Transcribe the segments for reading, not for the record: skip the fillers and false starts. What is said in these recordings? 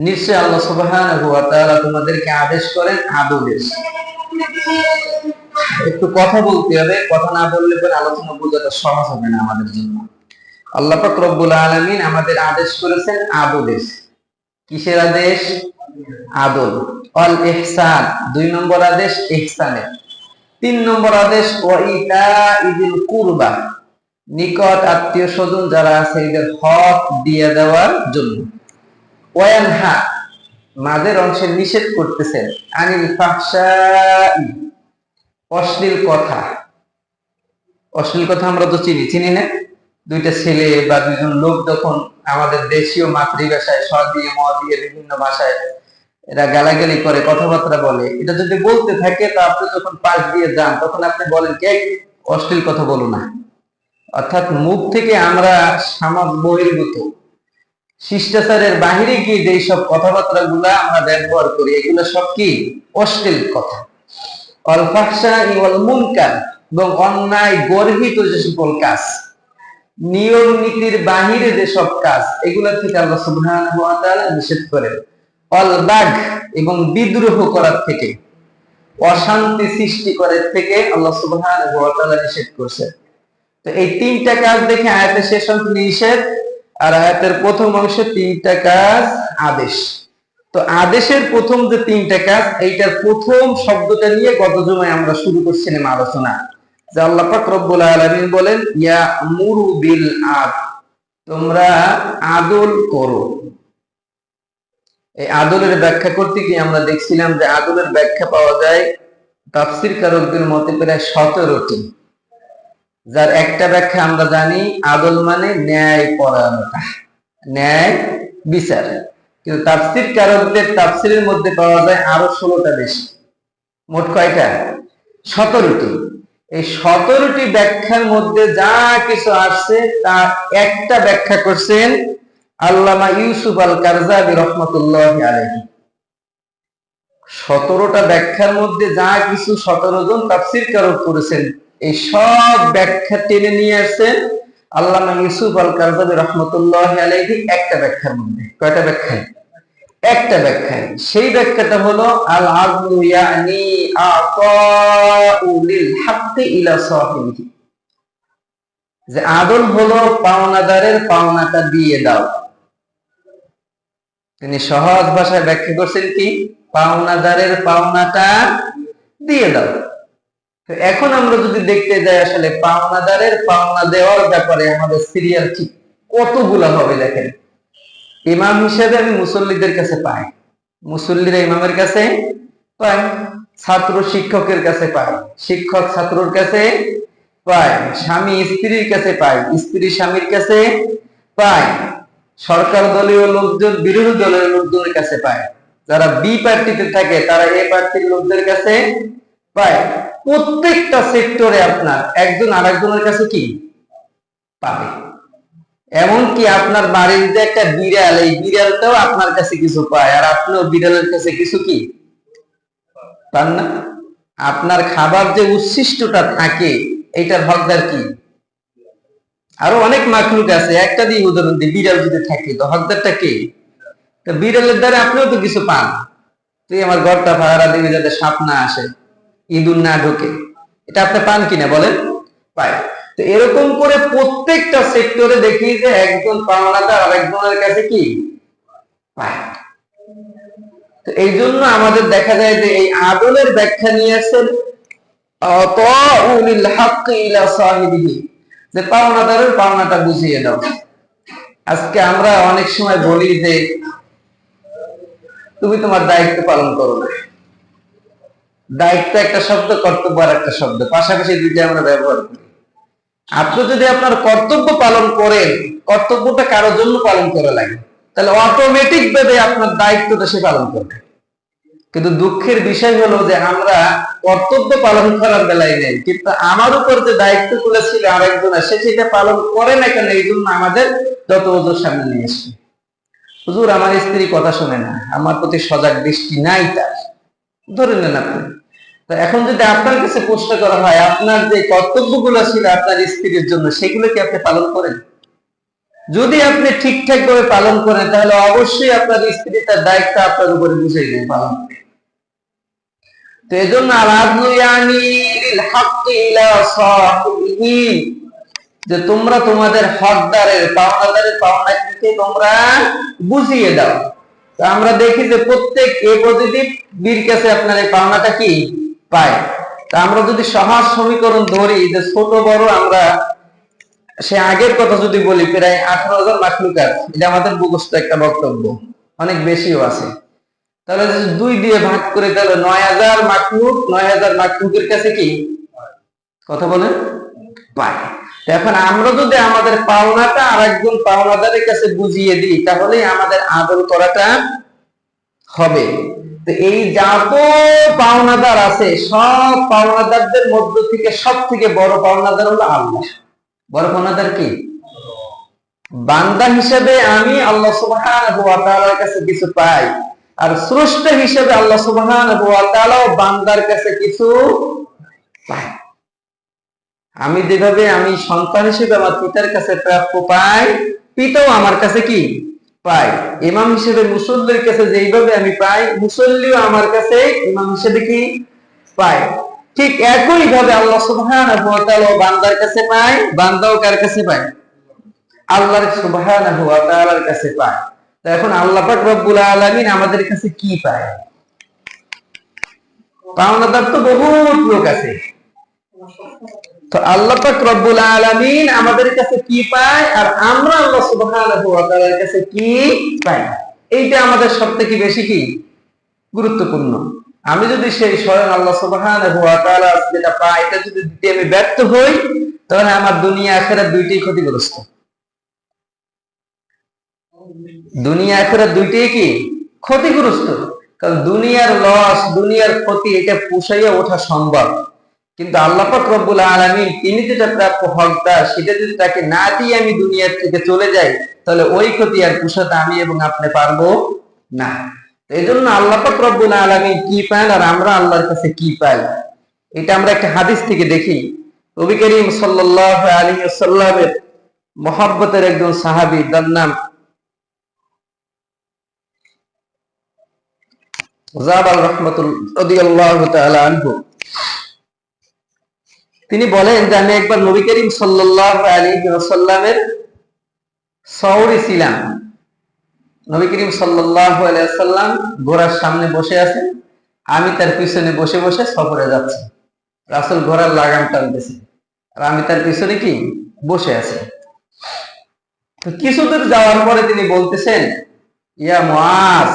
নিশ্চয় আল্লাহ সুবহানাহু ওয়া তাআলা তোমাদেরকে আদেশ করেন আদলের। একটু কথা বলতে হবে, কথা না বললে পরে আলোচনা বোঝাটা সহজ হবে না আমাদের জন্য। আল্লাহ পাক রব্বুল আলামিন আমাদের আদেশ করেছেন আদলের। কিসের আদেশ? আদল। অল ইহসান, 2 নম্বর আদেশ ইহসানের। 3 নম্বর আদেশ ওয়া ইতাইযিল কুরবা, নিকট আত্মীয় স্বজন যারা আছে এদের হক দিয়ে দেওয়ার জন্য। ওয়ানহা, মাঝের অংশে নিষেধ করতেছেন আনিল ফাহশাই, অশ্লীল কথা। অশ্লীল কথা আমরা তো চিনি না? দুইটা ছেলে বা দুইজন লোক যখন আমাদের দেশীয় মাতৃভাষায় স দিয়ে ম দিয়ে বিভিন্ন ভাষায় এরা গালাগালি করে, কথাবার্তা বলে, এটা যদি বলতে থাকে তো আপনি যখন পাশ দিয়ে যান তখন আপনি বলেন কে অশ্লীল কথা বলো না। অর্থাৎ মুখ থেকে আমরা সমাজ বহির্ভূত শিষ্টাচারের বাহিরে গিয়ে যেই সব কথাবার্তা গুলা আমরা ব্যবহার করি এগুলো সব কি? অশ্লীল কথা। অল ফাহশা ওয়াল মুনকার, এবং অন্যায় গর্হিত যে সকল কাজ, নিয়ম নীতির বাহিরে যে সব কাজ, এগুলা থেকে আল্লাহ সুবহানাহু ওয়া তাআলা নিষেধ করেন। অল বাগ, এবং বিদ্রোহ করার থেকে, অশান্তি সৃষ্টি করার থেকে আল্লাহ সুবহানাহু ওয়া তাআলা নিষেধ করেছেন। তো এই 3টা কাজ দেখে আয়াতের শেষ অংশ নিষেধ, আর আয়াতের প্রথম অংশে 3টা কাজ আদেশ। তো আদেশের প্রথম যে 3টা কাজ, এইটার প্রথম শব্দটা নিয়ে গত জুমায় আমরা শুরু করছিলাম আলোচনা, যে আল্লাহ পাক রব্বুল আলামিন বলেন ইয়ামুরু বিল আদল, তোমরা আদল করো। এই আদলের ব্যাখ্যা করতে গিয়ে আমরা দেখছিলাম যে আদলের ব্যাখ্যা পাওয়া যায় তাফসীর কারকদের মতে প্রায় 17টি, যার একটা ব্যাখ্যা আমরা জানি, আদল মানে ন্যায় পরায়ণতা, ন্যায় বিচার। কিন্তু তাফসীর কারকদের তাফসীরের মধ্যে পাওয়া যায় আরো 16টা বেশি। মোট কয়টা? 17টি। এই 17টি ব্যাখ্যার মধ্যে যা কিছু আসছে তার একটা ব্যাখ্যা করছেন আল্লামা ইউসুফ আল কারজাবী রাহমাতুল্লাহি আলাইহি। 17টা ব্যাখ্যার মধ্যে যা কিছু 17 জন তাফসীর কারক করেছেন, এই সব ব্যাখ্যা টেনে নিয়ে আসছেন আল্লামা ইউসুফ আল কারজাবী রাহমাতুল্লাহি আলাইহি একটা ব্যাখ্যার মধ্যে। কয়টা ব্যাখ্যায়? একটা ব্যাখ্যায়। সেই ব্যাখ্যাটা হলো আল আদলু ইয়ানি আতাউ লিল হাক্কি ইলা সাহিবিহি, যে আদল হলো পাওনাদারের পাওনাটা দিয়ে দাও। তিনি সহজ ভাষায় ব্যাখ্যা করছেন কি? পাওনাদারের পাওনাটা দিয়ে দাও। তো এখন আমরা যদি দেখতে যাই আসলে পাওনাদারের পাওনা দেওয়ার ব্যাপারে আমাদের সিরিয়াল ঠিক কতগুলা হবে দেখেন। ইমাম হিসেবে আমি মুসল্লিদের কাছে পাই, মুসল্লিরা ইমামের কাছে পায়, ছাত্র শিক্ষকের কাছে পায়, শিক্ষক ছাত্রর কাছে পায়, স্বামী স্ত্রীর কাছে পায়, স্ত্রী স্বামীর কাছে পায়, সরকার দলীয় লোকজন বিরোধী দলের লোকজনের কাছে পায়, যারা বি পার্টিতে থাকে তারা এ পার্টির লোকদের কাছে পায়। প্রত্যেকটা সেক্টরে আপনার একজন আরেকজনের কাছে কি পাবে। এমনকি আপনার বাড়ির যে একটা বিড়াল, এই বিড়ালটাও আপনার কাছে কিছু পায়, আর আপনিও বিড়ালের কাছে কিছু কি পান না? আপনার খাবার যে উচ্ছিষ্টটা থাকে এটার হকদার কি? আরো অনেক মাখলুক আছে, একটা দিয়ে উদাহরণ দিই, বিড়াল যদি থাকে তো হকদারটা কে? তো বিড়ালের দ্বারা আপনিও তো কিছু পান। তুই আমার ঘরটা ভাড়া দিবি যাতে সাপ না আসে, ইঁদুর না ঢোকে, এটা আপনি পান কিনা বলেন? পায়। তো এরকম করে প্রত্যেকটা সেক্টরে দেখি যে একজন পাওনাদার আরেকজনের কাছে কি পায়। তো এই জন্য আমাদের দেখা যায় যে এই আদলের ব্যাখ্যা নিয়ে আসেন আতাউল হাক্কি ইলা সাহিবিহি, যে পাওনাদারের পাওনাটা বুঝিয়ে দাও। আজকে আমরা অনেক সময় বলি যে তুমি তোমার দায়িত্ব পালন করো না। দায়িত্ব একটা শব্দ, কর্তব্য আর একটা শব্দ, পাশাপাশি দুইটা আমরা ব্যবহার করি। আপনি যদি আপনার কর্তব্য পালন করেন, কর্তব্যটা কারোর জন্য পালন করা লাগে, তাহলে অটোমেটিক ভাবে আপনার দায়িত্বটা সে পালন করবে। কিন্তু দুঃখের বিষয় হলো যে আমরা কর্তব্য পালন করার বেলায় নেই, কিন্তু আমার উপর যে দায়িত্ব তুলেছিল আরেকজন, সে সেটা পালন করে না কেন, এই জন্য আমাদের যত ওজোর সামনে নিয়ে আসবে। হুজুর আমার স্ত্রী কথা শোনে না, আমার প্রতি সজাগ দৃষ্টি নাই তার, ধরে নেন আপনি। তো এখন যদি আপনার কাছে প্রশ্ন করা হয় আপনার যে কর্তব্যগুলো ছিল আপনার স্ত্রীর জন্য, সেগুলো কি আপনি পালন করেন? যদি আপনি ঠিকঠাক ভাবে পালন করেন তাহলে অবশ্যই আপনার স্ত্রী তার দায়িত্ব আপনার উপরে বুঝে দেন পালন করে। তো এই জন্য যে তোমরা তোমাদের হকদারের পাওনাদারের পাওনাকে তোমরা বুঝিয়ে দাও। তো আমরা দেখি যে প্রত্যেক এ পজিটিভ বির কাছে আপনার এই পাওনাটা কি পায়। তা আমরা যদি সহজ সমীকরণ ধরি যে ছোট বড় আমরা সে আগের কথা যদি বলি প্রায় 18,000 মাখলুকাত, এটা আমাদের মুখস্থ একটা বক্তব্য, অনেক বেশিও আছে। তাহলে 2 দিয়ে ভাগ করে তাহলে 9,000 মাখলুক, 9,000 মাখলুকের কাছে কি কথা বলেন পায়। এখন আমরা যদি আমাদের পাওনাটা আরেকজন পাওনাদারের কাছে বুঝিয়ে দিই তাহলে আমাদের আদর করাটা হবে। তো এই যত পাওনাদার আছে সব পাওনাদারদের মধ্য থেকে সব থেকে বড় পাওনাদার হলো আল্লাহ। বড় পাওনাদার কি? বান্দা হিসেবে আমি আল্লাহ সুবহানাহু ওয়া তাআলার কাছে কিছু পাই, আর স্রষ্টা হিসেবে আল্লাহ সুবহানাহু ওয়া তাআলা বান্দার কাছে কিছু পাই। আমি যেভাবে আমি সন্তান হিসেবে আমার পিতার কাছে প্রাপ্য পাই, পিতাও আমার কাছে কি পাই। ইমাম হিসেবে মুসল্লির কাছে যেইভাবে আমি পাই, মুসল্লিও আমার কাছে ইমাম হিসেবে কি পায়। ঠিক একই ভাবে আল্লাহ সুবহানাহু ওয়া তাআলা বান্দার কাছে পায়, বান্দাও কার কাছে পায়? আল্লাহ সুবহানাহু ওয়া তাআলার কাছে পায়। তো এখন আল্লাহ পাক রব্বুল আলামিন আমাদের কাছে কি পায়? পাওনাদার তো বহুত লোক আছে। তো আল্লাহ পাক রব্বুল আলামিন আমাদের কাছে কি পায় আর আমরা আল্লাহ সুবহানাহু ওয়া তাআলার কাছে কি পাই, এইটা আমাদের সবথেকে বেশি কি গুরুত্বপূর্ণ। আমি যদি সেই স্বয়ং আল্লাহ সুবহানাহু ওয়া তাআলা যেটা পাই এটা যদি দিতে আমি ব্যর্থ হই তাহলে আমার দুনিয়া আখিরাত দুইটাই ক্ষতিগ্রস্ত। দুনিয়া আখিরাত দুইটাই কি ক্ষতিগ্রস্ত। কারণ দুনিয়ার লস, দুনিয়ার ক্ষতি এটা পুষাইয়া ওঠা সম্ভব, কিন্তু আল্লাহ পাক রব্বুল আলামিন তিনি যেটা প্রাপ্য হকদার সেটা যদি তাকে না দিয়ে আমি দুনিয়ার থেকে চলে যাই তাহলে ওই ক্ষতি আর পুষাতে আমি এবং আপনি পারবো না। এই জন্য আল্লাহ পাক রব্বুল আলামিন কি পান আর আমরা আল্লাহর কাছে কি পাই, এটা আমরা একটা হাদিস থেকে দেখি। নবী করিম সাল্লাল্লাহু আলাইহি ওয়াসাল্লামের মহব্বতের একজন সাহাবী, তার নাম জাবাল রাদিয়াল্লাহু তাআলা আনহু। তিনি বলেন যে আমি একবার নবী করিম সাল্লাল্লাহু আলাইহি ওয়াসাল্লামের সওরে ছিলাম। নবী করিম সাল্লাল্লাহু আলাইহি ওয়াসাল্লাম ঘোড়ার সামনে বসে আছেন, আমি তার পিছনে বসে বসে সফরে যাচ্ছি। রাসূল ঘোড়ার লাগাম টানতেছে আর আমি তার পিছনে কি বসে আছি। তো কিছুদূর যাওয়ার পরে তিনি বলতেছেন, ইয়া মুআজ,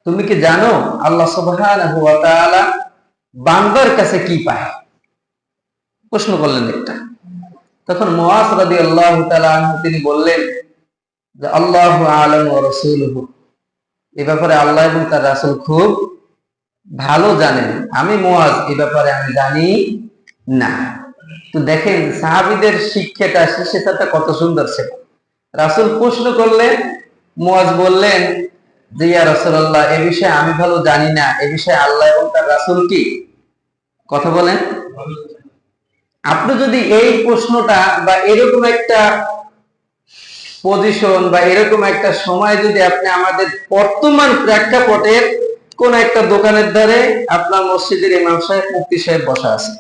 তুমি কি জানো আল্লাহ সুবহানাহু ওয়া তাআলা বান্দার কাছে কি পায়? প্রশ্ন করলেন একটা। তখন মুআজ রাদিয়াল্লাহু তাআলা আনহু তিনি বললেন যে আল্লাহু আ'লামু ওয়া রাসূলুহু, এই ব্যাপারে আল্লাহ এবং তার রাসূল খুব ভালো জানেন, আমি মুআজ এই ব্যাপারে আমি জানি না। তো দেখেন সাহাবীদের শিক্ষাটা শিক্ষাটা কত সুন্দর ছিল। রাসূল প্রশ্ন করলেন, মুআজ বললেন যে ইয়া রাসূলুল্লাহ, এই বিষয়ে আমি ভালো জানি না, এই বিষয়ে আল্লাহ এবং তার রাসূল কি কথা বলেন। আপনি যদি এই প্রশ্নটা বা এরকম একটা পজিশন বা এরকম একটা সময় যদি আপনি আমাদের বর্তমান প্রেক্ষাপটের কোন একটা দোকানের ধারে আপনার মসজিদের ইমাম সাহেব মুফতি সাহেব বসা আছে,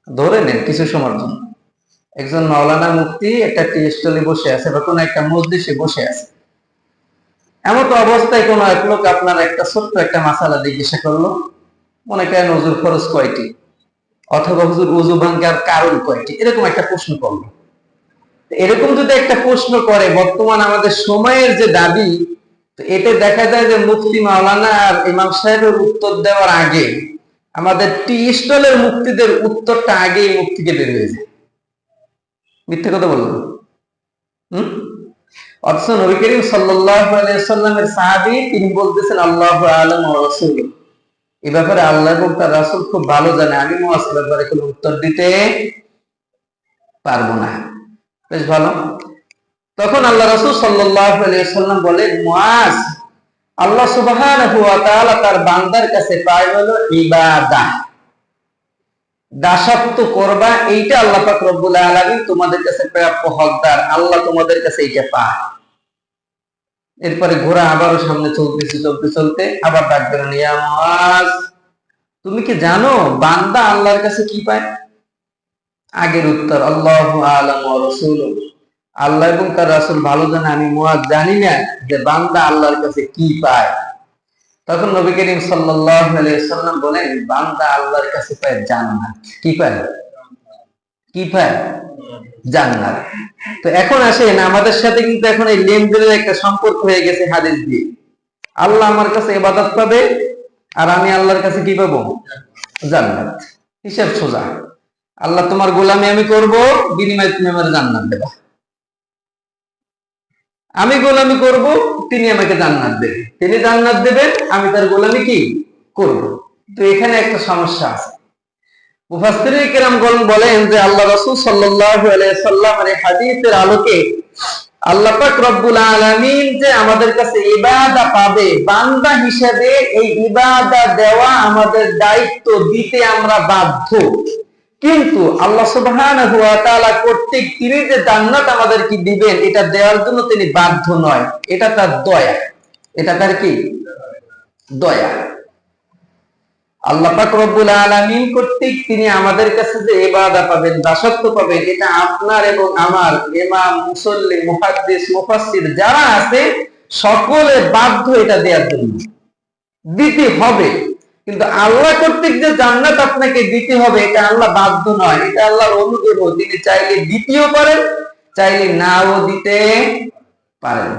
ধরে নেন কিছু সময়ের জন্য একজন মাওলানা মুফতি একটা টি স্টলে বসে আছে বা কোন একটা মজলিসে বসে আছে। এমন তো অবস্থায় কোন এক লোক আপনার একটা ছোট্ট একটা মাসালা জিজ্ঞাসা করলো, মনে করেন ওযুর ফরজ কয়টি, অথবা হুজুর ওযু ভাঙার কারণ কয়টি, এরকম একটা প্রশ্ন করলো। এরকম যদি একটা প্রশ্ন করে বর্তমান আমাদের সময়ের যে দাবি, তো এতে দেখা যায় যে মুফতি মাওলানা আর ইমাম সাহেবের উত্তর দেওয়ার আগে আমাদের টি স্টলের মুফতিদের উত্তরটা আগেই মুখ থেকে বের হয়ে যায়। মিথ্যে কথা বলবো? অথচ নবী করিম সাল্লাল্লাহু আলাইহি ওয়াসাল্লামের সাহাবী তিনি বলতেছেন আল্লাহু আ'লামু ওয়া রাসূলুহু, এই ব্যাপারে আল্লাহ এবং তার রাসূল খুব ভালো জানে, আমি মুআজ ব্যাপারে কোনো উত্তর দিতে পারবো না। বেশ ভালো। তখন আল্লাহ রাসূল সাল্লাল্লাহু আলাইহি ওয়াসাল্লাম বলেন, মুআজ, আল্লাহ সুবহানাহু ওয়া তাআলা তার বান্দার কাছে পায় হলো ইবাদত। দাসত্ব করবা, এইটা আল্লাহ পাক রব্বুল আলামিন তোমাদের কাছে প্রাপ্য হকদার, আল্লাহ তোমাদের কাছে এইটা পায়। এরপরে ঘোড়া আবারও সামনে চলতেছে, চলতে চলতে আবার ডাক দিলেন, ইয়া মুআজ, তুমি কি জানো বান্দা আল্লাহর কাছে কি পায়? আগের উত্তর, আল্লাহু আ'লামু ওয়া রাসূলুহু, আল্লাহ এবং তার রাসূল ভালো জানে, আমি মুআজ জানি না যে বান্দা আল্লাহর কাছে কি পায়। তখন নবী করিম সাল্লাল্লাহু আলাইহি ওয়াসাল্লাম বলেন, বান্দা আল্লাহর কাছে পায় জান্নাত। কি পায়? কি পায়? জান্নাত। তো এখন আসেন, আমাদের সাথে কিন্তু এখন এই লেনদেনের একটা সম্পর্ক হয়ে গেছে হাদিস দিয়ে। আল্লাহ আমার কাছে ইবাদত পাবে, আর আমি আল্লাহর কাছে কি পাবো? জান্নাত। হিসাব সোজা। আল্লাহ তোমার গোলামি আমি করব, বিনিময়ে তুমি আমার জান্নাত দেবা। আমি গোলামি করব, তিনি আমাকে জান্নাত দেবেন। তিনি জান্নাত দেবেন, আমি তার গোলামি কি করব। তো এখানে একটা সমস্যা আছে। মুফাসসিরিনে কেরামগণ বলেন যে আল্লাহ রাসূল সাল্লাল্লাহু আলাইহি ওয়াসাল্লামের এই হাদিসের আলোকে আল্লাহ পাক রব্বুল আলামিন যে আমাদের কাছে ইবাদত পাবে, বান্দা হিসেবে এই ইবাদত দেওয়া আমাদের দায়িত্ব, দিতে আমরা বাধ্য। কিন্তু আল্লাহ সুবহানাহু ওয়া তাআলা কর্তৃক তিনি যে জান্নাত আমাদেরকে দিবেন, এটা দেওয়ার জন্য তিনি বাধ্য নয়, এটা তার দয়া। এটা তার কি? দয়া। আল্লাহ পাক রব্বুল আলামিন কর্তৃক তিনি আমাদের কাছে যে ইবাদত পাবেন, দাসত্ব পাবেন, এটা আপনার এবং আমার, ইমাম, মুসল্লি, মুহাদ্দিস, মুফাসসির যারা আছে সকলে বাধ্য এটা দেওয়ার জন্য, দিতে হবে। কিন্তু আল্লাহ কর্তৃক যে জান্নাত আপনাকে দিতে হবে, এটা আল্লাহ বাধ্য নয়, এটা আল্লাহর অনুগ্রহ। তিনি চাইলে দিতেও পারেন, চাইলে নাও দিতে পারেন।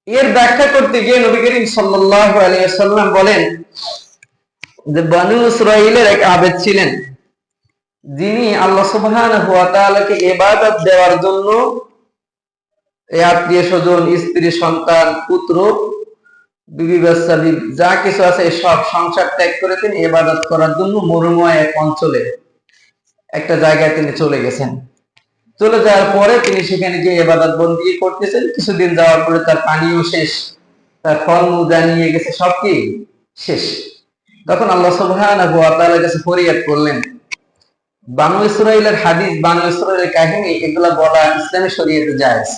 এর ব্যাখ্যা করতে গিয়ে নবী করিম সাল্লাল্লাহু আলাইহি ওয়াসাল্লাম বলেন যে বনু ইসরাঈলের এক আবেদ ছিলেন, যিনি আল্লাহ সুবহানাহু ওয়া তাআলাকে ইবাদত দেওয়ার জন্য আত্মীয় স্বজন, স্ত্রী, সন্তান, পুত্র, বিবি বাচ্চা, যা কিছু আছে সব সংসার ত্যাগ করে তিনি ইবাদত করার জন্য মরুময় এক অঞ্চলে একটা জায়গায় তিনি চলে গেছেন। চলে যাওয়ার পরে তিনি সেখানে গিয়ে ইবাদত বন্দেগী করতেছেন। কিছুদিন যাওয়ার পরে তার পানিও শেষ, তার ফলমূল যা নিয়ে গেছে সব কি শেষ। তখন আল্লাহ সুবহানাহু ওয়া তাআলার কাছে ফরিয়াদ করলেন। বানু ইসরাঈলের হাদিস, বানু ইসরাঈলের কাহিনী, এগুলা বলা ইসলামী শরীয়তে জায়েজ।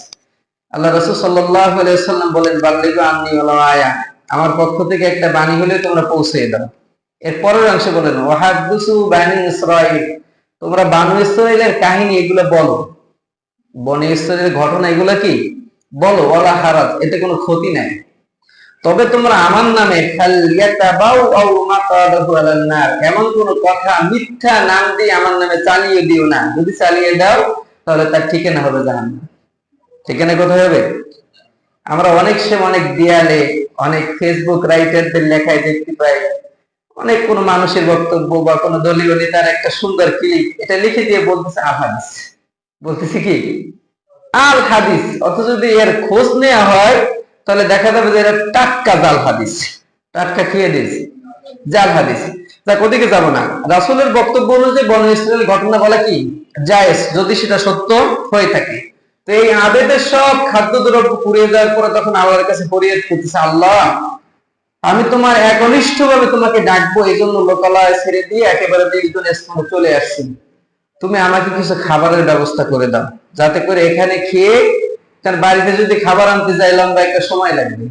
আল্লাহ রাসূল সাল্লাল্লাহু আলাইহি ওয়াসাল্লাম বলেন, বাল্লিগু আন্নী ওয়ালাউ আয়া, আমার পক্ষ থেকে একটা বাণী হলে তোমরা পৌঁছে দাও। এর পরের অংশে বলেন, ওয়াহাদদিসু বানি ইসরাঈল, তোমরা বানু ইসরাঈলের কাহিনী এগুলো বলো, বনি ইসরাঈলের ঘটনা এগুলা কি বলো, ওয়ালা হারাজ, এতে কোনো ক্ষতি নাই। তবে তোমরা আমার নামে এমন কোন কথা মিথ্যা নাম দিয়ে আমার নামে চালিয়ে দিও না। যদি চালিয়ে দাও তাহলে তার ঠিকানা হবে জাহান্নাম। ঠিকানা কোথায় হবে? আমরা অনেক সময় অনেক দেয়ালে, অনেক ফেসবুক রাইটারদের লেখায় দেখতে পাই, অনেক কোন মানুষের বক্তব্য বা কোন দলীয় নেতার একটা সুন্দর ক্লিপ, এটা লিখে দিয়ে বলতেছে আল হাদিস, বলতেছে কি আল হাদিস। অথচ যদি এর খোঁজ নেওয়া হয় তাহলে দেখা যাবে যে এটা টাটকা জাল হাদিস, টাটকা খেয়ে দিয়েছে জাল হাদিস। যাক, ওদিকে যাব না। রাসূলের বক্তব্য অনুযায়ী বনু ইসরাঈল ঘটনা বলা কি জায়েজ, যদি সেটা সত্য হয়ে থাকে। তো এই আবেদের সব খাদ্যদ্রব্য পুড়িয়ে যাওয়ার পরে তখন আল্লাহর কাছে ফরিয়াদ করতেছে, আল্লাহ, আমি তোমার একনিষ্ঠ ভাবে তোমাকে ডাকবো, এই জন্য লোকালয় ছেড়ে দিয়ে একেবারে নির্জন স্থানে চলে আসছি। তুমি আমাকে কিছু খাবারের ব্যবস্থা করে দাও, যাতে করে এখানে খেয়ে, কারণ বাড়িতে যদি খাবার আনতে যাই লম্বা একটা সময় লাগবে,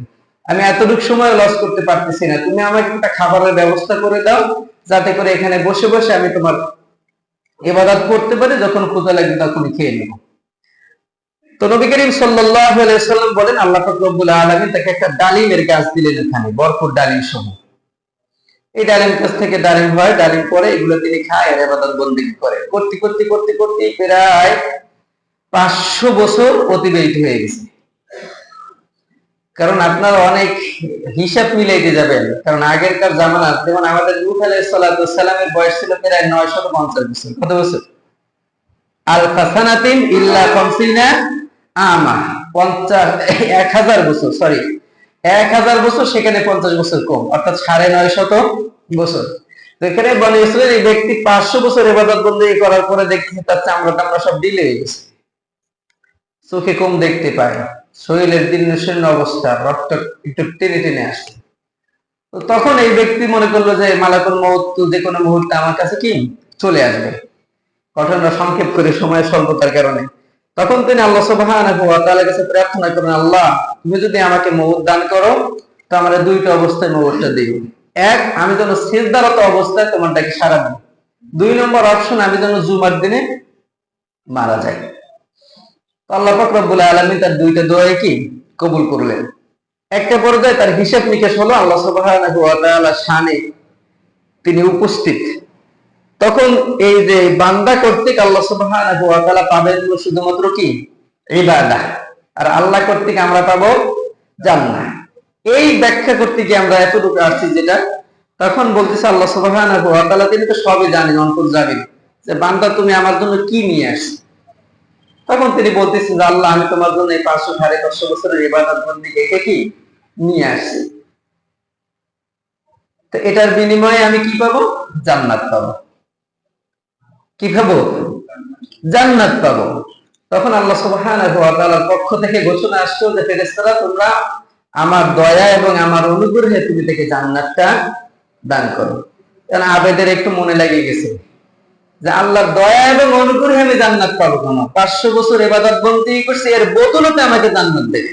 আমি এতটুকু সময় লস করতে পারতেছি না। তুমি আমাকে একটা খাবারের ব্যবস্থা করে দাও, যাতে করে এখানে বসে বসে আমি তোমার ইবাদত করতে পারি, যখন ক্ষুধা লাগবে তখন খেয়ে নেব। তো নবী করিম সাল্লাল্লাহু আলাইহি ওয়াসাল্লাম বলেন, আল্লাহ পাক রব্বুল আলামিন তাকে একটা ডালিমের গাছ দিলেন, এখানে ভরপুর ডালিম সহ। এই ডালিম গাছ থেকে ডালিম হয়, ডালিম পরে এগুলো তিনি খায় আর ইবাদত বন্দেগী করে। করতে করতে করতে করতে প্রায় 500 বছর অতিবাহিত হয়ে গেছে। কারণ আপনারা অনেক হিসাব মিলাইতে যাবেন, কারণ আগেরকার জামানা, যেমন আমাদের নূহ আলাইহিস সালাতু ওয়াস সালামের বয়স ছিল প্রায় 950 বছর। কত বছর? আল ফাসানাতিন ইল্লা 50 আমা, 1000 বছর, সরি 1000 বছর, সেখানে 50 বছর কম, অর্থাৎ 950 বছর। তো এখানে বনি ইসরাঈল এই ব্যক্তি 500 বছর ইবাদত বন্দেগী করার পরে দেখতেছে তার চামড়া টামড়া সব ঢিলে হয়ে গেছে, চোখে কম দেখতে পায়, শরীরের দীর্ণ শীর্ণ অবস্থা, রক্ত একটু টেনে টেনে আসছে। তো তখন এই ব্যক্তি মনে করলো যে মালাকুল মউত তো যে কোনো মুহূর্তে আমার কাছে কি চলে আসবে, ঘটনা সংক্ষেপ করে সময় স্বল্পতার কারণে। তখন তিনি আল্লাহ সুবহানাহু ওয়া তাআলার কাছে প্রার্থনা করেন, আল্লাহ তুমি যদি আমাকে মউত দান করো তো আমার দুইটা অবস্থায় মউতটা দিও। এক, আমি যেন সিজদারত অবস্থায় তোমার ডাকে সাড়া দিই। 2 নম্বর অপশন, আমি যেন জুমার দিনে মারা যাই। তো আল্লাহ পাক রব্বুল আলামিন তার দুইটা দোয়াই কি কবুল করলেন। একটা পর্যায়ে তার হিসাব নিকেশ হলো, আল্লাহ সুবহানাহু ওয়া তাআলা শানে তিনি উপস্থিত। তখন এই যে বান্দা কর্তৃক আল্লাহ সুবহানাহু ওয়া তাআলা পাবেন শুধুমাত্র কি ইবাদত, আর আল্লাহ কর্তৃক আমরা পাবো জান্নাত। এই ব্যাখ্যা করতে গিয়ে আমরা এতটুকু আসছি যেটা, তখন বলতেছে আল্লাহ সুবহানাহু ওয়া তাআলা তিনি তো সবই জানেন, অন্তর্যামী, যে বান্দা তুমি আমার জন্য কি নিয়ে আসছো। তখন তিনি বলতেছেন যে আল্লাহ আমি তোমার জন্য এই 500-550 বছরের ইবাদত বন্দেগী এটা কি নিয়ে আসছি, তো এটার বিনিময়ে আমি কি পাবো? জান্নাত পাবো। কি পাবো? জান্নাত পাবো। তখন আল্লাহ সুবহানাহু ওয়া তাআলার পক্ষ থেকে ঘোষণা আসলো যে ফেরেশতারা তোমরা আমার দয়া এবং আমার অনুগ্রহে তুমি থেকে জান্নাতটা দান করো। কারণ আবেদের একটু মনে লেগে গেছে যে আল্লাহর দয়া এবং অনুগ্রহে আমি জান্নাত পাবো কেন? 500 বছর ইবাদত বন্দেগী করছি, এর বদলতে আমাকে জান্নাত দেবে।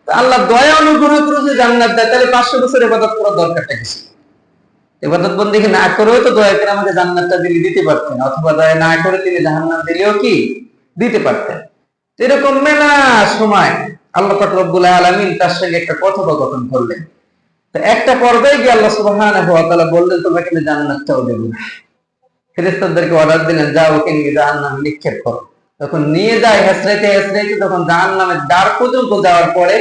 তো আল্লাহ দয়া অনুগ্রহ করে জান্নাত দেয়, তাহলে 500 বছর ইবাদত করার দরকারটা কিছু? ইবাদত বন্দেগী না করেও তো দয়া করে আমাকে জান্নাতটা দিতে পারতেন, অথবা দয়া না করে তিনি জাহান্নাম দিলেও কি দিতে পারতেন। এরকম মেলা সময় আল্লাহ পাক রব্বুল আলামিন তার সঙ্গে একটা কথোপকথন করলেন। তো একটা পর্যায়ে গিয়ে আল্লাহ সুবহানাহু ওয়া তাআলা বললেন তোমাকে আমি জান্নাতটাও দেব না। ফেরেশতাদেরকে অর্ডার দিলেন যাও ওকে নিয়ে জাহান্নামে নিক্ষেপ করো। তখন নিয়ে যায় হেসরাইতে হেসরাইতে, তখন জাহান্নামের দ্বার পর্যন্ত যাওয়ার পরে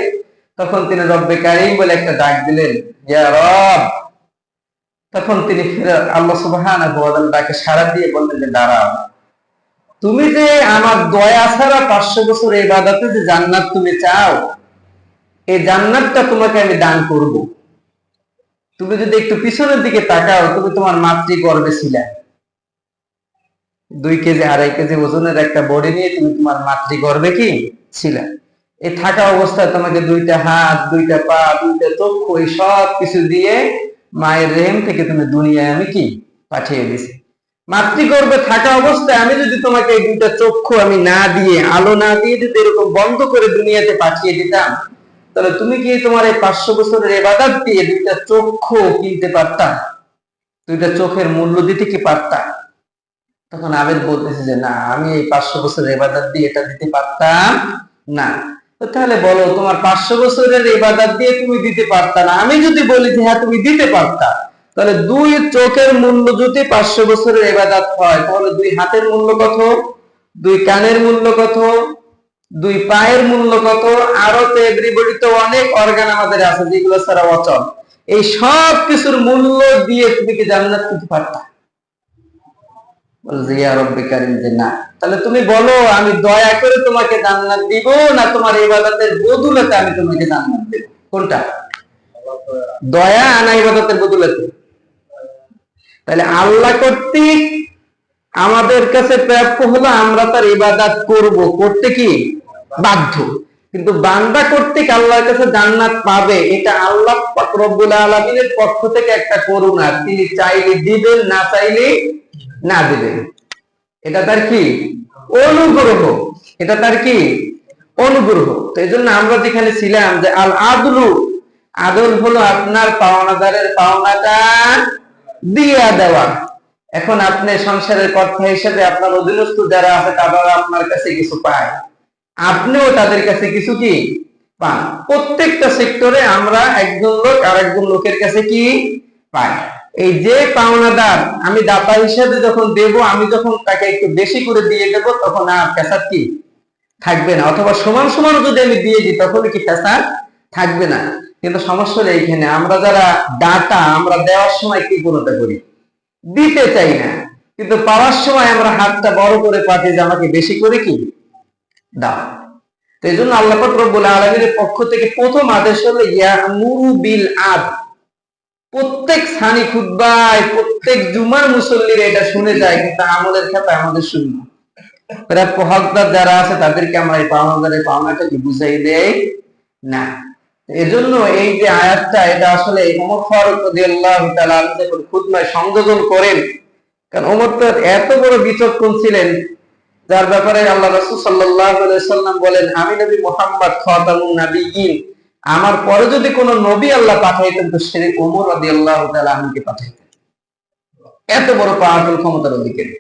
তখন তিনি রব্বে কারীম বলে একটা ডাক দিলেন, ইয়া রব। তখন তিনি আল্লাহ সুবহানাহু ওয়া তাআলা ডাকে সাড়া দিয়ে বললেন যে দাঁড়াও, তুমি যে আমার দয়া ছাড়া 500 বছর ইবাদতে যে জান্নাত তুমি চাও, এই জান্নাতটা তোমাকে আমি দান করব। তুমি যদি একটু পিছনের দিকে তাকাও, তুমি তোমার মাতৃগর্ভে ছিলে, 2 কেজি 2.5 কেজি ওজনের একটা বডি নিয়ে তুমি তোমার মাতৃগর্ভে কি ছিলে। এই থাকা অবস্থায় তোমাকে 2টা হাত, 2টা পা, 2টা চক্ষু, এই সব কিছু দিয়ে মায়ের রেহেম থেকে তুমি দুনিয়ায় আমি কি পাঠিয়ে দিছি। মাতৃগর্ভে থাকা অবস্থায় আমি যদি তোমাকে এই 2টা চক্ষু আমি না দিয়ে, আলো না দিয়ে যদি এরকম বন্ধ করে দুনিয়াতে পাঠিয়ে দিতাম, তাহলে তুমি কি তোমার এই 500 বছরের ইবাদত দিয়ে 2টা চক্ষু কিনতে পারতা? 2টা চোখের মূল্য দিতে কি পারতা? তখন আবেদ বলতেছে যে না, আমি এই 500 বছরের ইবাদত দিয়ে এটা দিতে পারতাম না। তো তাহলে বলো, তোমার 500 বছরের ইবাদত দিয়ে তুমি দিতে পারতা না, আমি যদি বলি যে হ্যাঁ তুমি দিতে পারতা, তাহলে 2 চোখের মূল্য যদি 500 বছরের ইবাদত হয়, তাহলে 2 হাতের মূল্য কত, 2 কানের মূল্য কত, 2 পায়ের মূল্য কত, আরো তো এভরিবডি তো অনেক অর্গান আমাদের আছে যেগুলো ছাড়া অচল। এই সব কিছুর মূল্য দিয়ে তুমি কি জান্নাত পেতে পারতা? বলছে ইয়া রব্বে কারীম যে না। তাহলে তুমি বলো, আমি দয়া করে তোমাকে জান্নাত দিব না তোমার ইবাদতের বদৌলতে আমি তোমাকে জান্নাত দেব? কোনটা? দয়া না ইবাদতের বদৌলতে? তাহলে আল্লাহ কর্তৃক আমাদের কাছে প্রাপ্য হলো আমরা তার ইবাদত করব, করতে কি বাধ্য। কিন্তু বান্দা কর্তৃক আল্লাহর কাছে জান্নাত পাবে, এটা আল্লাহ পাক রব্বুল আলামিনের পক্ষ থেকে একটা করুণা। তিনি চাইলে দিবেন, না চাইলে না দিবেন। এটা তার কি অনুগ্রহ, এটা তার কি অনুগ্রহ। তো এই জন্য আমরা যেখানে ছিলাম যে আল আদলু, আদল হলো আপনার পাওনাদারের পাওনাটা দিয়া দেওয়া। এখন আপনি সংসারের কর্তা হিসেবে আপনার অধীনস্থ যারা আছে তারা আপনার কাছে কিছু পায়, আপনিও তাদের কাছে কিছু কি পান। প্রত্যেকটা সেক্টরে আমরা একজন লোক আর একজন লোকের কাছে কি পাই। এই যে পাওনাদার, আমি দাতা হিসেবে যখন দেব, আমি যখন তাকে একটু বেশি করে দিয়ে দেব, তখন আর পেশাদ কি থাকবে না। অথবা সমান সমান যদি আমি দিয়ে দিই, তখন কি পেশাদ থাকবে না। কিন্তু সমস্যা এইখানে, আমরা যারা দাতা, আমরা দেওয়ার সময় কি কোনটা করি, দিতে চাই না, কিন্তু পাওয়ার সময় আমরা হাতটা বড় করে পাঠি যে আমাকে বেশি করে কি দাও। তো এই জন্য আল্লাহ পাক রব্বুল আলামিনের পক্ষ থেকে প্রথম আদেশ হলো ইয়ামুরু বিল আদল। প্রত্যেক সানি খুতবায়, প্রত্যেক জুমার মুসল্লিরা এটা শুনে যায়, কিন্তু আমলের খাতায় আমাদের শূন্য। প্রাপ্য হকদার যারা আছে তাদেরকে আমরা এই পাওনাদারের পাওনাটা কি বুঝাই দেই না। এজন্য এই যে আয়াতটা, এটা আসলে ওমর ফারুক রাদিয়াল্লাহু তাআলা আনহু যখন খুতবায় সংযোজন করেন, কারণ ওমর তো এত বড় বিচক্ষণ ছিলেন, যার ব্যাপারে আল্লাহ রাসূল সাল্লাল্লাহু আলাইহি ওয়াসাল্লাম বলেন, আমি নবী মুহাম্মদ খাতামুন নাবিয়্যিন, আমার পরে যদি কোনো নবী আল্লাহ পাঠাইতেন তো সে ওমর রাদিয়াল্লাহু তাআলা আনহুকে পাঠাইতেন। এত বড় পাওয়ারফুল ক্ষমতার অধিকারী।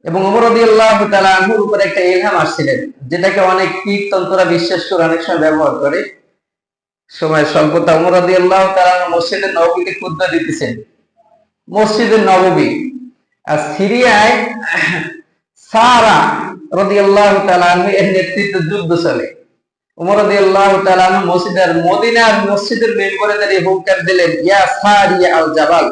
এবং ওমর রাদিয়াল্লাহু তাআলা আনহুর উপরে একটা ইলহাম আসছিলেন, যেটাকে অনেক কীর্তনরা বিশ্বাস করে অনেক সময় ব্যবহার করে। সময় স্বল্পতা, ওমর রাদিয়াল্লাহু তাআলা মসজিদে নববীতে খুতবা দিতেছেন, মসজিদে নববী, আর সিরিয়ায় সারা রাদিয়াল্লাহু তাআলা আনহু এর নেতৃত্বে যুদ্ধ চলে। ওমর রাদিয়াল্লাহু তাআলা আনহু মদিনার মসজিদের মেম্বরে দাঁড়িয়ে হুঙ্কার দিলেন, ইয়া সারিয়া আল জাবাল,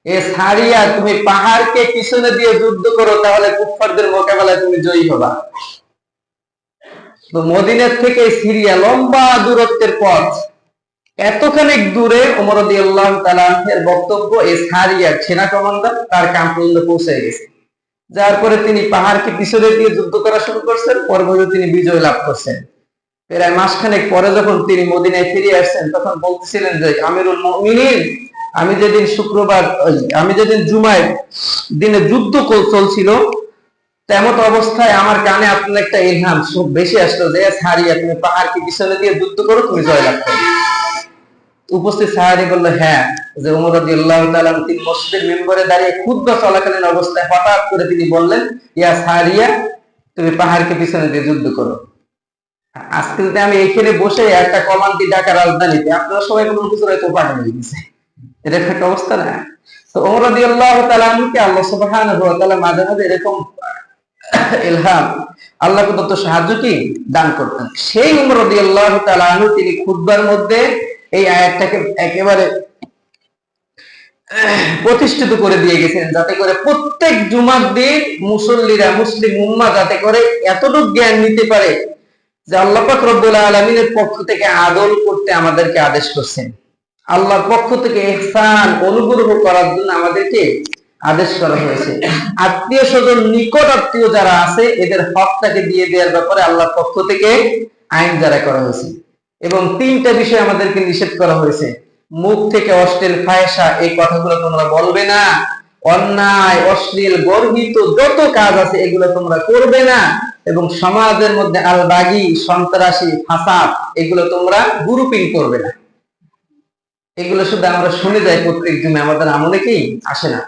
এ সারিয়া, তুমি পাহাড়কে পিছনে দিয়ে যুদ্ধ করো, তাহলে কুফফারদের মোকাবেলায় তুমি জয়ী হবা। তো মদিনার থেকে সিরিয়া লম্বা দূরত্বের পথ, এতখানি দূরে ওমর রাদিয়াল্লাহু তাআলা এর বক্তব্য এই সারিয়ার সেনা কমান্ডার তার ক্যাম্প পর্যন্ত পৌঁছে গেছে, যার পরে তিনি পাহাড়কে পিছনে দিয়ে যুদ্ধ করা শুরু করছেন, পরবর্তীতে তিনি বিজয় লাভ করছেন। প্রায় মাসখানেক পরে যখন তিনি মদিনায় ফিরে আসছেন, তখন বলতেছিলেন যে, আমিরুল মুমিনিন, আমি যেদিন জুমায় দিনে যুদ্ধ চলছিল, তেমন অবস্থায় আমার কানে আপনার একটা ইলহাম খুব বেশি আসলো যে, সারিয়া, তুমি পাহাড়কে পিছনে দিয়ে যুদ্ধ করো, তুমি জয়লাভ করো। উপস্থিত সাহাবী বলল, হ্যাঁ। যে ওমর রাদিয়াল্লাহু তাআলা তিনি মসজিদের মিম্বরে দাঁড়িয়ে খুতবা চলাকালীন অবস্থায় হঠাৎ করে তিনি বললেন, ইয়া সারিয়া, তুমি পাহাড়কে পিছনে দিয়ে যুদ্ধ করো। আজকে যদি আমি এখানে বসে একটা কমান্ড দিই ঢাকা রাজধানীতে, আপনারা সবাই কোনো কিছু হয়তো পাঠানো হয়ে গেছে, এটা একটা অবস্থা না? তো ওমর রাদিয়াল্লাহু তাআলা আনহুকে আল্লাহ সুবহানাহু ওয়া তাআলা মাঝে মাঝে এরকম ইলহাম, আল্লাহ প্রদত্ত সাহায্য কি দান করতেন। সেই ওমর রাদিয়াল্লাহু তাআলা আনহু তিনি খুতবার মধ্যে এই আয়াতটাকে একেবারে প্রতিষ্ঠিত করে দিয়ে গেছেন, যাতে করে প্রত্যেক জুমার দিন মুসল্লিরা, মুসলিম উম্মাহ যাতে করে এতটুকু জ্ঞান নিতে পারে যে আল্লাহ পাক রব্বুল আলামিনের পক্ষ থেকে আদল করতে আমাদেরকে আদেশ করছেন, আল্লাহর পক্ষ থেকে ইহসান অনুগ্রহ করার জন্য আমাদেরকে আদেশ করা হয়েছে, আত্মীয় স্বজন নিকট আত্মীয় যারা আছে এদের হকটাকে দিয়ে দেওয়ার ব্যাপারে আল্লাহর পক্ষ থেকে আইন জারি করা হয়েছে। এবং তিনটা বিষয় আমাদেরকে নিষেধ করা হয়েছে, মুখ থেকে অশ্লীল ফায়সা, এই কথাগুলো তোমরা বলবে না, অন্যায় অশ্লীল গর্হিত যত কাজ আছে এগুলো তোমরা করবে না, এবং সমাজের মধ্যে আল বাগি, সন্ত্রাসী, ফাসাদ, এগুলো তোমরা গ্রুপিং করবে না। এগুলো শুধু আমরা শুনে যাই প্রত্যেক দিনে, আমাদের আমলে কি আসে না।